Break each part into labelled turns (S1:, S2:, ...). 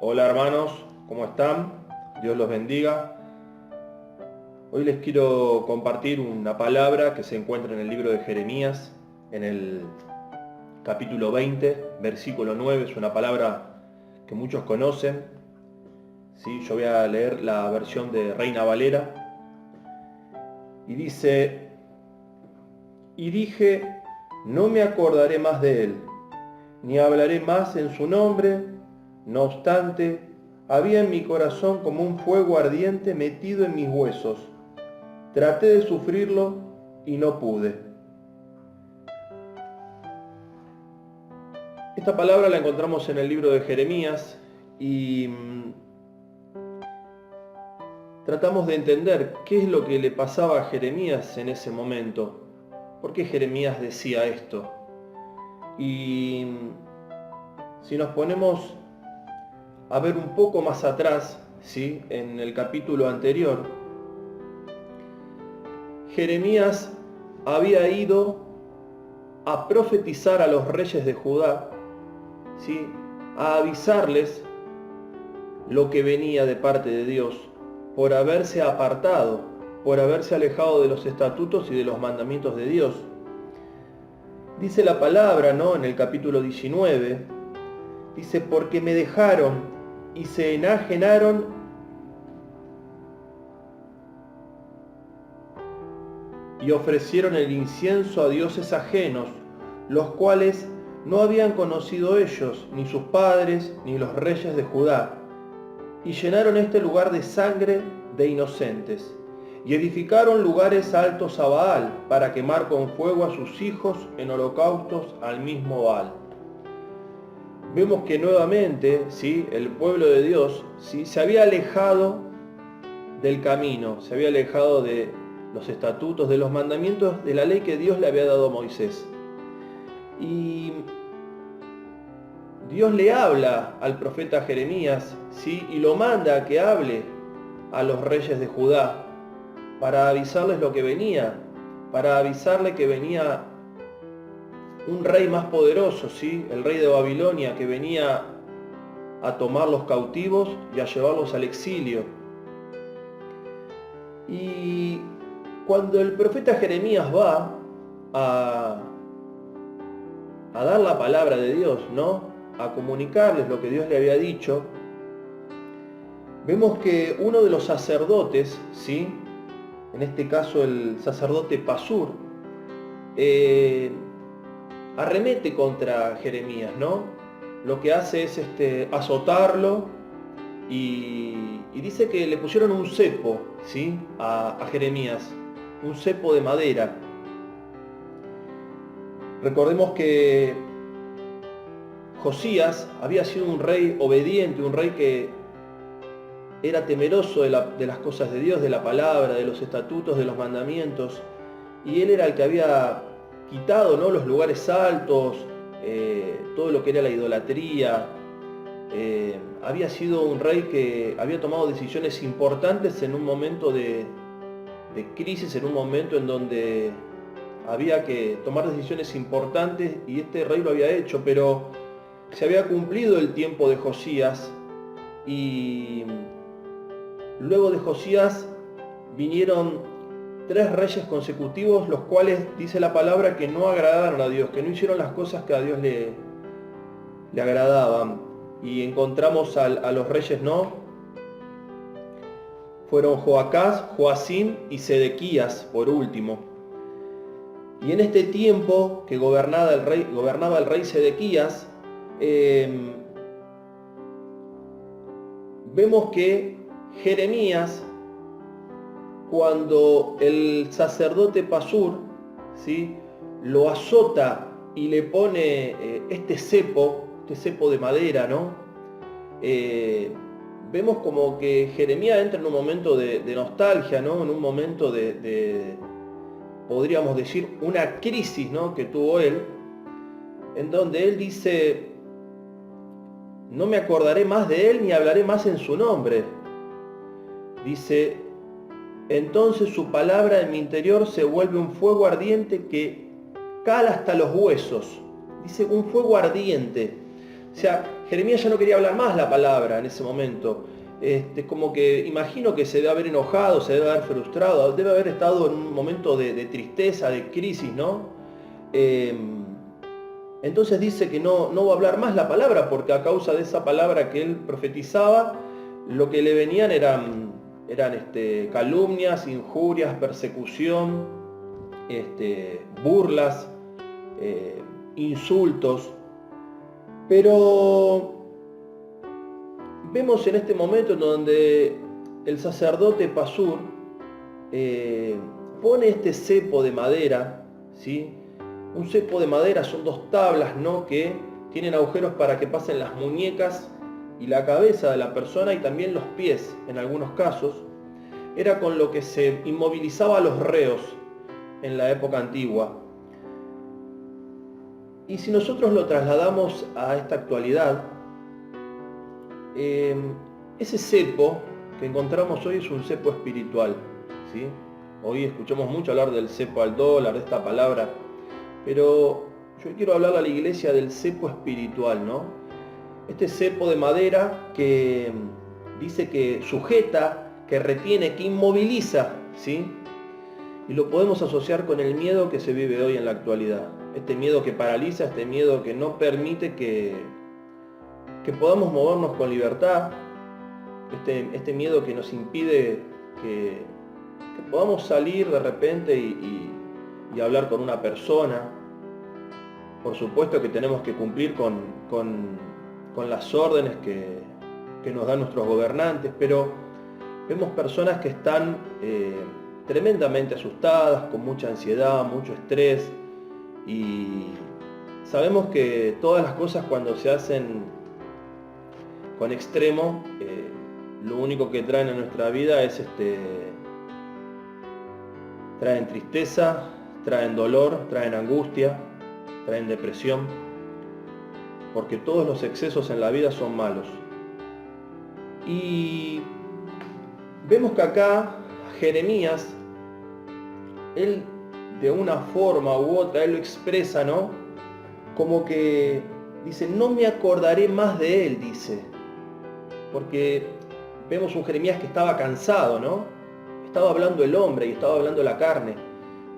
S1: Hola hermanos, ¿cómo están? Dios los bendiga. Hoy les quiero compartir una palabra que se encuentra en el libro de Jeremías, en el capítulo 20, versículo 9. Es una palabra que muchos conocen. ¿Sí? Yo voy a leer la versión de Reina Valera. Y dice: y dije, no me acordaré más de él, ni hablaré más en su nombre. No obstante, había en mi corazón como un fuego ardiente metido en mis huesos. Traté de sufrirlo y no pude. Esta palabra la encontramos en el libro de Jeremías y tratamos de entender qué es lo que le pasaba a Jeremías en ese momento. ¿Por qué Jeremías decía esto? Y si nos ponemos a ver un poco más atrás, ¿sí? En el capítulo anterior, Jeremías había ido a profetizar a los reyes de Judá, ¿sí? A avisarles lo que venía de parte de Dios, por haberse apartado, por haberse alejado de los estatutos y de los mandamientos de Dios. Dice la palabra, ¿no? En el capítulo 19, dice: porque me dejaron y se enajenaron y ofrecieron el incienso a dioses ajenos, los cuales no habían conocido ellos, ni sus padres, ni los reyes de Judá, y llenaron este lugar de sangre de inocentes, y edificaron lugares altos a Baal, para quemar con fuego a sus hijos en holocaustos al mismo Baal. Vemos que nuevamente, ¿sí? El pueblo de Dios, ¿sí? Se había alejado del camino, se había alejado de los estatutos, de los mandamientos, de la ley que Dios le había dado a Moisés. Y Dios le habla al profeta Jeremías, ¿sí? Y lo manda a que hable a los reyes de Judá para avisarles lo que venía, para avisarle que venía un rey más poderoso, ¿sí? El rey de Babilonia, que venía a tomar los cautivos y a llevarlos al exilio. Y cuando el profeta Jeremías va a dar la palabra de Dios, ¿no? A comunicarles lo que Dios le había dicho, vemos que uno de los sacerdotes, ¿sí? En este caso el sacerdote Pasur, arremete contra Jeremías, ¿no? Lo que hace es azotarlo y dice que le pusieron un cepo, ¿sí? a Jeremías, un cepo de madera. Recordemos que Josías había sido un rey obediente, un rey que era temeroso de las cosas de Dios, de la palabra, de los estatutos, de los mandamientos, y él era el que había quitado, ¿no? Los lugares altos, todo lo que era la idolatría. Había sido un rey que había tomado decisiones importantes en un momento de crisis, en un momento en donde había que tomar decisiones importantes, y este rey lo había hecho, pero se había cumplido el tiempo de Josías, y luego de Josías vinieron 3 reyes consecutivos, los cuales dice la palabra que no agradaron a Dios, que no hicieron las cosas que a Dios le agradaban. Y encontramos a los reyes, ¿no? Fueron Joacás, Joacim y Sedequías por último. Y en este tiempo que gobernaba el rey Sedequías, vemos que Jeremías, cuando el sacerdote Pasur, ¿sí? Lo azota y le pone este cepo de madera, ¿no? Vemos como que Jeremías entra en un momento de nostalgia, ¿no? En un momento podríamos decir, una crisis, ¿no? Que tuvo él, en donde él dice: no me acordaré más de él ni hablaré más en su nombre. Dice: entonces su palabra en mi interior se vuelve un fuego ardiente que cala hasta los huesos. Dice un fuego ardiente. O sea, Jeremías ya no quería hablar más la palabra en ese momento. Como que imagino que se debe haber enojado, se debe haber frustrado, debe haber estado en un momento de tristeza, de crisis, ¿no? Entonces dice que no va a hablar más la palabra, porque a causa de esa palabra que él profetizaba, lo que le venían eran calumnias, injurias, persecución, burlas, insultos. Pero vemos en este momento en donde el sacerdote Pasur pone este cepo de madera, ¿sí? Un cepo de madera son 2 tablas, ¿no?, que tienen agujeros para que pasen las muñecas y la cabeza de la persona y también los pies en algunos casos. Era con lo que se inmovilizaba a los reos en la época antigua. Y si nosotros lo trasladamos a esta actualidad, ese cepo que encontramos hoy es un cepo espiritual, ¿sí? Hoy escuchamos mucho hablar del cepo al dólar, de esta palabra, pero yo quiero hablar a la iglesia del cepo espiritual, ¿no? Este cepo de madera que dice que sujeta, que retiene, que inmoviliza, ¿sí? Y lo podemos asociar con el miedo que se vive hoy en la actualidad. Este miedo que paraliza, este miedo que no permite que podamos movernos con libertad, este miedo que nos impide que podamos salir de repente y hablar con una persona. Por supuesto que tenemos que cumplir con las órdenes que nos dan nuestros gobernantes, pero vemos personas que están tremendamente asustadas, con mucha ansiedad, mucho estrés, y sabemos que todas las cosas cuando se hacen con extremo, lo único que traen a nuestra vida es traen tristeza, traen dolor, traen angustia, traen depresión, porque todos los excesos en la vida son malos. Y vemos que acá Jeremías, él de una forma u otra, él lo expresa, ¿no? Como que dice, no me acordaré más de él, dice. Porque vemos un Jeremías que estaba cansado, ¿no? Estaba hablando el hombre y estaba hablando la carne.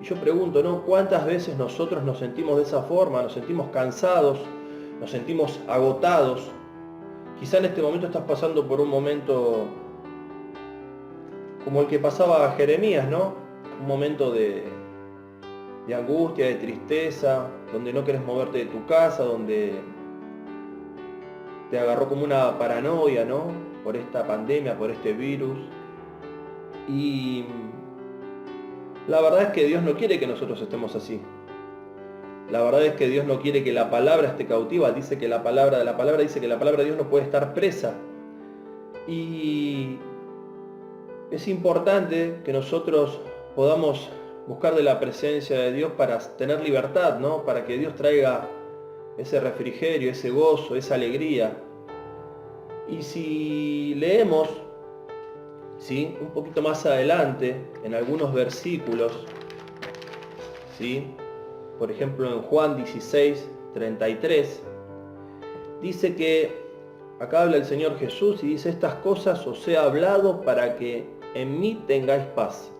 S1: Y yo pregunto, ¿no? ¿Cuántas veces nosotros nos sentimos de esa forma? Nos sentimos cansados, nos sentimos agotados. Quizá en este momento estás pasando por un momento como el que pasaba a Jeremías, ¿no? Un momento de angustia, de tristeza, donde no querés moverte de tu casa, donde te agarró como una paranoia, ¿no? Por esta pandemia, por este virus. Y la verdad es que Dios no quiere que nosotros estemos así. La verdad es que Dios no quiere que la palabra esté cautiva. Dice que la palabra dice que la palabra de Dios no puede estar presa. Y es importante que nosotros podamos buscar de la presencia de Dios para tener libertad, ¿no? Para que Dios traiga ese refrigerio, ese gozo, esa alegría. Y si leemos, ¿sí?, un poquito más adelante, en algunos versículos, ¿sí?, por ejemplo en Juan 16, 33, dice que, acá habla el Señor Jesús y dice, estas cosas os he hablado para que en mí tengáis paz.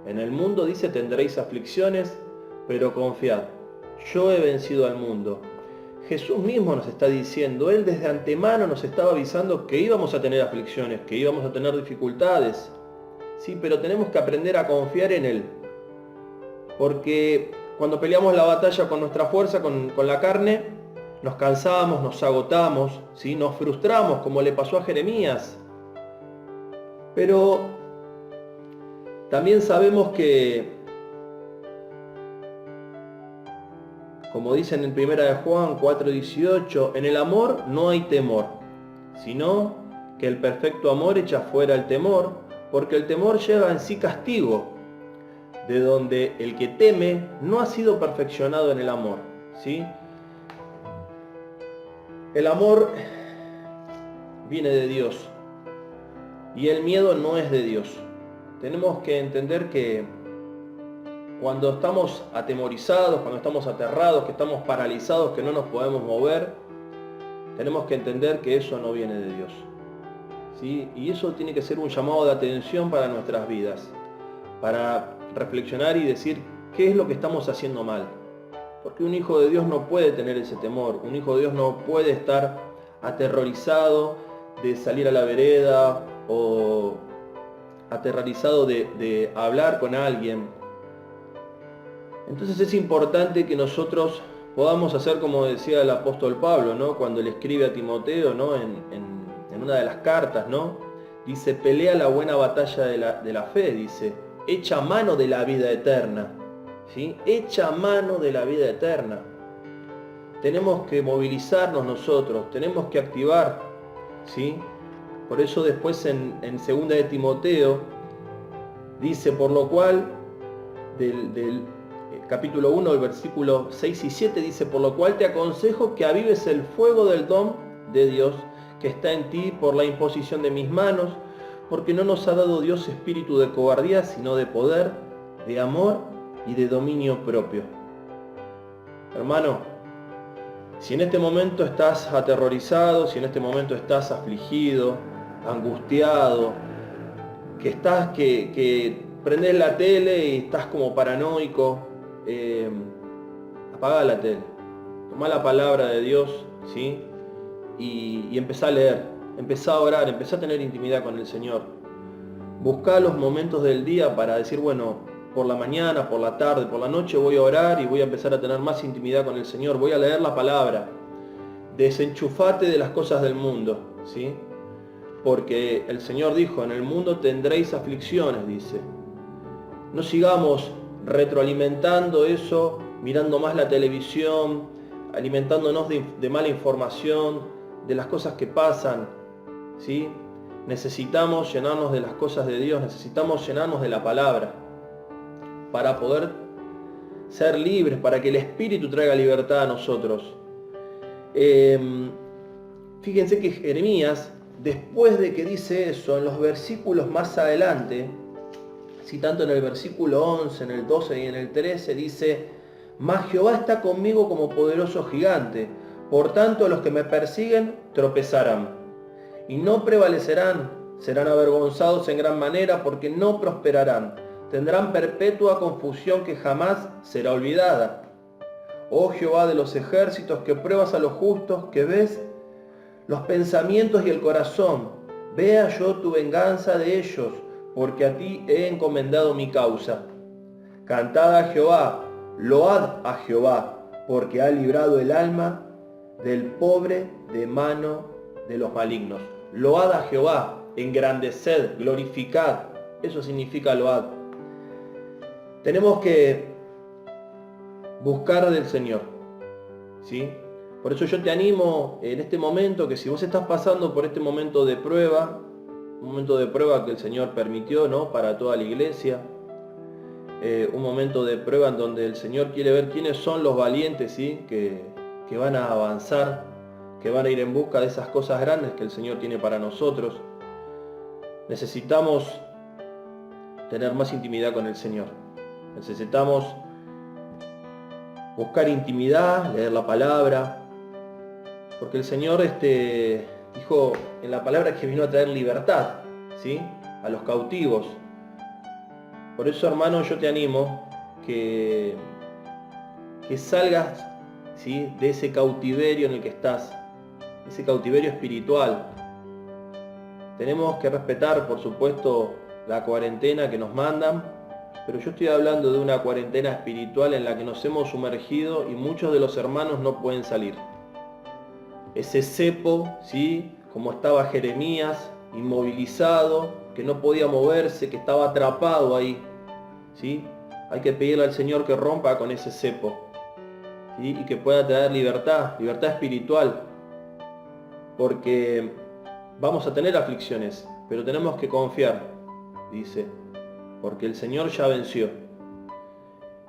S1: En el mundo, dice, tendréis aflicciones, pero confiad, yo he vencido al mundo. Jesús mismo nos está diciendo, Él desde antemano nos estaba avisando que íbamos a tener aflicciones, que íbamos a tener dificultades. Sí, pero tenemos que aprender a confiar en Él. Porque cuando peleamos la batalla con nuestra fuerza, con la carne, nos cansamos, nos agotamos, ¿sí?, nos frustramos, como le pasó a Jeremías. Pero también sabemos que, como dicen en 1 de Juan 4:18, en el amor no hay temor, sino que el perfecto amor echa fuera el temor, porque el temor lleva en sí castigo, de donde el que teme no ha sido perfeccionado en el amor, ¿sí? El amor viene de Dios y el miedo no es de Dios. Tenemos que entender que cuando estamos atemorizados, cuando estamos aterrados, que estamos paralizados, que no nos podemos mover, tenemos que entender que eso no viene de Dios, ¿sí? Y eso tiene que ser un llamado de atención para nuestras vidas, para reflexionar y decir qué es lo que estamos haciendo mal. Porque un hijo de Dios no puede tener ese temor, un hijo de Dios no puede estar aterrorizado de salir a la vereda o aterrorizado de hablar con alguien. Entonces es importante que nosotros podamos hacer como decía el apóstol Pablo, ¿no? Cuando le escribe a Timoteo, ¿no? en una de las cartas, ¿no? Dice, pelea la buena batalla de la fe, dice, echa mano de la vida eterna, ¿sí? Echa mano de la vida eterna. Tenemos que movilizarnos nosotros, tenemos que activar, ¿sí? Por eso después en 2 de Timoteo dice, por lo cual, del capítulo 1, el versículo 6 y 7 dice, por lo cual te aconsejo que avives el fuego del don de Dios que está en ti por la imposición de mis manos, porque no nos ha dado Dios espíritu de cobardía, sino de poder, de amor y de dominio propio. Hermano, si en este momento estás aterrorizado, si en este momento estás afligido, angustiado, que prendés la tele y estás como paranoico, apagá la tele, tomá la palabra de Dios, ¿sí? Y empezá a leer, empezá a orar, empezá a tener intimidad con el Señor. Buscá los momentos del día para decir, bueno, por la mañana, por la tarde, por la noche voy a orar y voy a empezar a tener más intimidad con el Señor, voy a leer la palabra. Desenchufate de las cosas del mundo, ¿sí? Porque el Señor dijo, en el mundo tendréis aflicciones, dice. No sigamos retroalimentando eso, mirando más la televisión, alimentándonos de mala información, de las cosas que pasan, ¿sí? Necesitamos llenarnos de las cosas de Dios, necesitamos llenarnos de la palabra para poder ser libres, para que el Espíritu traiga libertad a nosotros. Fíjense que Jeremías, después de que dice eso, en los versículos más adelante, si tanto en el versículo 11, en el 12 y en el 13, dice, mas Jehová está conmigo como poderoso gigante, por tanto los que me persiguen tropezarán, y no prevalecerán, serán avergonzados en gran manera, porque no prosperarán, tendrán perpetua confusión que jamás será olvidada. Oh Jehová de los ejércitos, que pruebas a los justos, que ves los pensamientos y el corazón, vea yo tu venganza de ellos, porque a ti he encomendado mi causa. Cantad a Jehová, load a Jehová, porque ha librado el alma del pobre de mano de los malignos. Load a Jehová, engrandeced, glorificad, eso significa load. Tenemos que buscar del Señor, ¿sí? Por eso yo te animo en este momento, que si vos estás pasando por este momento de prueba, un momento de prueba que el Señor permitió, ¿no?, para toda la iglesia, un momento de prueba en donde el Señor quiere ver quiénes son los valientes, ¿sí?, que van a avanzar, que van a ir en busca de esas cosas grandes que el Señor tiene para nosotros. Necesitamos tener más intimidad con el Señor. Necesitamos buscar intimidad, leer la palabra, porque el Señor dijo en la palabra que vino a traer libertad, ¿sí?, a los cautivos. Por eso, hermano, yo te animo que salgas, ¿sí?, de ese cautiverio en el que estás, ese cautiverio espiritual. Tenemos que respetar, por supuesto, la cuarentena que nos mandan, pero yo estoy hablando de una cuarentena espiritual en la que nos hemos sumergido y muchos de los hermanos no pueden salir. Ese cepo, ¿sí?, como estaba Jeremías, inmovilizado, que no podía moverse, que estaba atrapado ahí, ¿sí? Hay que pedirle al Señor que rompa con ese cepo, ¿sí?, y que pueda traer libertad espiritual, porque vamos a tener aflicciones, pero tenemos que confiar, dice, porque el Señor ya venció.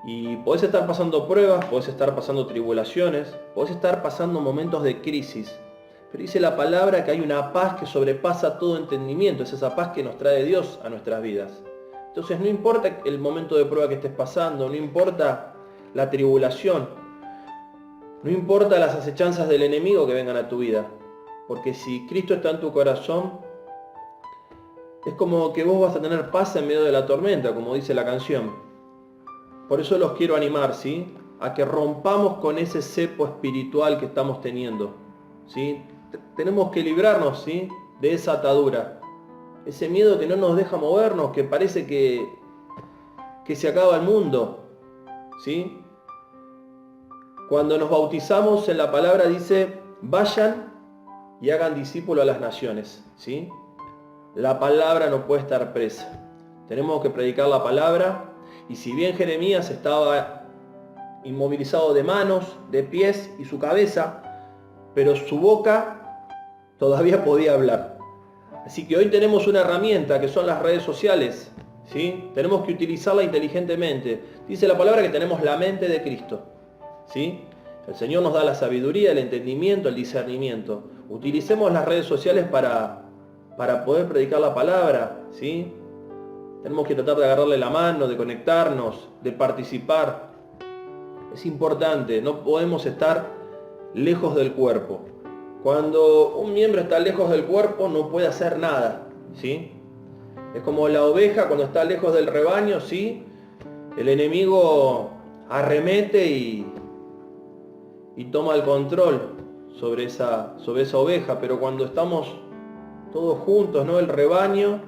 S1: Y podés estar pasando pruebas, podés estar pasando tribulaciones, podés estar pasando momentos de crisis, pero dice la palabra que hay una paz que sobrepasa todo entendimiento, es esa paz que nos trae Dios a nuestras vidas. Entonces no importa el momento de prueba que estés pasando, no importa la tribulación, No importa las acechanzas del enemigo que vengan a tu vida, porque si Cristo está en tu corazón, es como que vos vas a tener paz en medio de la tormenta, como dice la canción. Por eso los quiero animar, ¿sí?, a que rompamos con ese cepo espiritual que estamos teniendo, ¿sí? Tenemos que librarnos, ¿sí?, de esa atadura. Ese miedo que no nos deja movernos, que parece que se acaba el mundo, ¿sí? Cuando nos bautizamos, en la palabra dice, vayan y hagan discípulos a las naciones, ¿sí? La palabra no puede estar presa. Tenemos que predicar la palabra, y si bien Jeremías estaba inmovilizado de manos, de pies y su cabeza, pero su boca todavía podía hablar. Así que hoy tenemos una herramienta que son las redes sociales, ¿sí? Tenemos que utilizarla inteligentemente. Dice la palabra que tenemos la mente de Cristo, ¿sí? El Señor nos da la sabiduría, el entendimiento, el discernimiento. Utilicemos las redes sociales para poder predicar la palabra, ¿sí? Tenemos que tratar de agarrarle la mano, de conectarnos, de participar. Es importante, no podemos estar lejos del cuerpo. Cuando un miembro está lejos del cuerpo no puede hacer nada, ¿sí? Es como la oveja cuando está lejos del rebaño, ¿sí? El enemigo arremete y toma el control sobre esa oveja, pero cuando estamos todos juntos, ¿no?, el rebaño,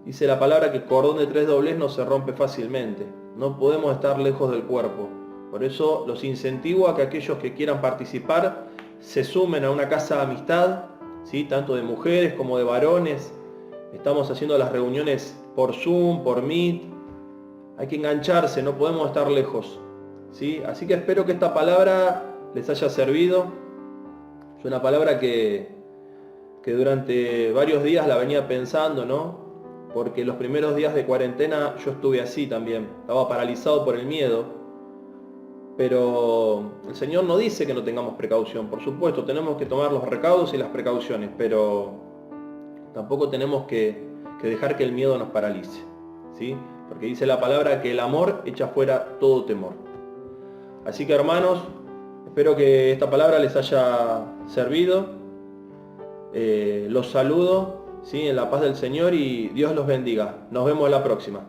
S1: dice la palabra que el cordón de 3 doblez no se rompe fácilmente. No podemos estar lejos del cuerpo. Por eso los incentivo a que aquellos que quieran participar se sumen a una casa de amistad, ¿sí?, tanto de mujeres como de varones. Estamos haciendo las reuniones por Zoom, por Meet. Hay que engancharse, no podemos estar lejos, ¿sí? Así que espero que esta palabra les haya servido. Es una palabra que durante varios días la venía pensando, ¿no? Porque los primeros días de cuarentena yo estuve así también. Estaba paralizado por el miedo. Pero el Señor no dice que no tengamos precaución. Por supuesto, tenemos que tomar los recaudos y las precauciones, pero tampoco tenemos que dejar que el miedo nos paralice, ¿sí? Porque dice la palabra que el amor echa fuera todo temor. Así que, hermanos, espero que esta palabra les haya servido. Los saludo, ¿sí?, en la paz del Señor, y Dios los bendiga. Nos vemos la próxima.